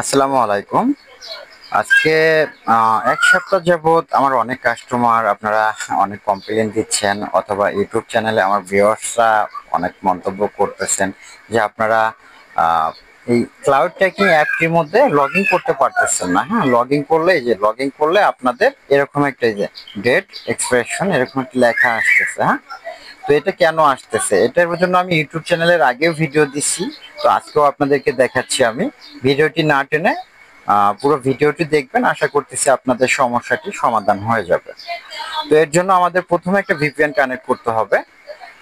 আসসালামু আলাইকুম। আজকে এক সপ্তাহ যাবৎ আমার অনেক কাস্টমার আপনারা অনেক কমপ্লেইন দিচ্ছেন অথবা ইউটিউব চ্যানেলে আমার ভিউয়ার্সরা অনেক মন্তব্য করতেছেন যে আপনারা আহ, এই ক্লাউড ট্র্যাকিং অ্যাপটির মধ্যে লগ ইন করতে পারতেছেন না। হ্যাঁ, লগ ইন করলে আপনাদের এরকম একটা এই যে ডেট এক্সপ্রেশন এরকম একটা লেখা আসতেছে। হ্যাঁ, তো এটা কেন আসতেছে এটার জন্য আমি ইউটিউব চ্যানেলের আগেও ভিডিও দিচ্ছি। তো আজকেও আপনাদেরকে দেখাচ্ছি। আমি ভিডিওটি না টেনে পুরো ভিডিওটি দেখবেন, আশা করতেছি আপনাদের সমস্যাটি সমাধান হয়ে যাবে। তো এর জন্য আমাদের প্রথমে একটা ভিপিএন কানেক্ট করতে হবে।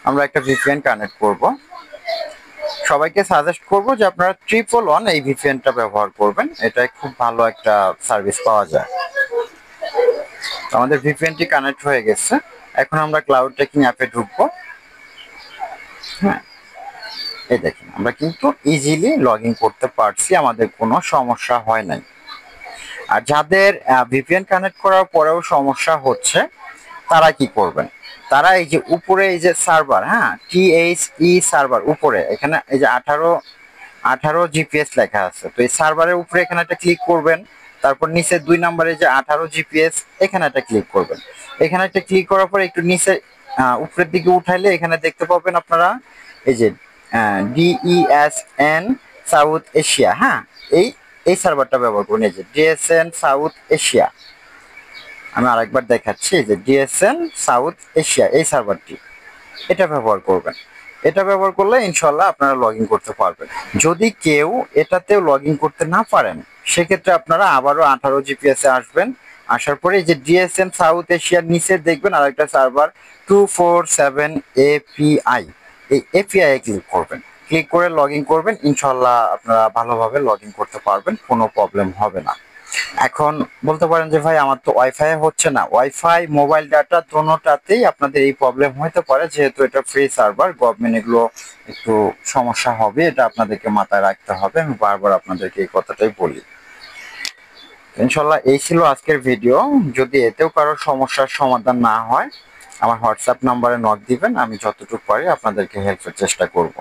আমরা একটা ভিপিএন কানেক্ট করব। সবাইকে সাজেস্ট করব যে আপনারা ট্রিপল ওয়ান এই ভিপিএনটা ব্যবহার করবেন, এটা খুব ভালো একটা সার্ভিস পাওয়া যায়। তো আমাদের ভিপিএনটি কানেক্ট হয়ে গেছে। এখন আমরা ক্লাউড ট্র্যাকিং অ্যাপে ঢুকবো। হ্যাঁ, এই দেখেন আমরা কিন্তু ইজিলি লগ ইন করতে পারছি, আমাদের কোনো সমস্যা হয় নাই। আর যাদের ভিপিএন কানেক্ট করার পরেও সমস্যা হচ্ছে তারা কি করবেন, তারা এই যে উপরে এই যে সার্ভার, হ্যাঁ THE সার্ভার, উপরে এখানে এই যে 18 জিপিএস লেখা আছে। তো এই সার্ভারের উপরে এখানে একটা ক্লিক করবেন। তারপর নিচে 2 নম্বরে যে 18 জিপিএস এখানে একটা ক্লিক করবেন। এখানে একটা ক্লিক করার পর একটু নিচে উপরের দিকে উঠাইলে এখানে দেখতে পাবেন আপনারা এই যে DESN সাউথ এশিয়া। হ্যাঁ, এই এই সার্ভারটা ব্যবহার করুন। এই যে DSN সাউথ এশিয়া, আমি আরেকবার দেখাচ্ছি। এই যে DSN সাউথ এশিয়া এই সার্ভারটি, এটা ব্যবহার করবেন। এটা ব্যবহার করলে ইনশাল্লাহ আপনারা লগ ইন করতে পারবেন। যদি কেউ এটাতেও লগ ইন করতে না পারেন, সেক্ষেত্রে আপনারা আবারও 18 জিপিএসে আসবেন। আসার পরে এই যে DSN সাউথ এশিয়ার নিচে দেখবেন আরেকটা সার্ভার 247 API, এই এপিআই এ ক্লিক করবেন। ক্লিক করে লগ ইন করবেন, ইনশাল্লাহ আপনারা ভালোভাবে লগ ইন করতে পারবেন, কোনো প্রবলেম হবে না। এখন বলতে পারেন যে ভাই আমার তো ওয়াইফাই হচ্ছে না। ওয়াইফাই, মোবাইল ডাটা দোনোটাতেই আপনাদের এই প্রবলেম হতে পারে, যেহেতু এটা ফ্রি সার্ভার। গভর্নমেন্ট এগুলো একটু সমস্যা হবে, এটা আপনাদেরকে মাথায় রাখতে হবে। আমি বারবার আপনাদেরকে এই কথাটাই বলি। ইনশাল্লাহ এই ছিল আজকের ভিডিও। যদি এতেও কারো সমস্যার সমাধান না হয়, আমার হোয়াটসঅ্যাপ নাম্বারে নক দিবেন, আমি যতটুকু পারি আপনাদেরকে হেল্পের চেষ্টা করব।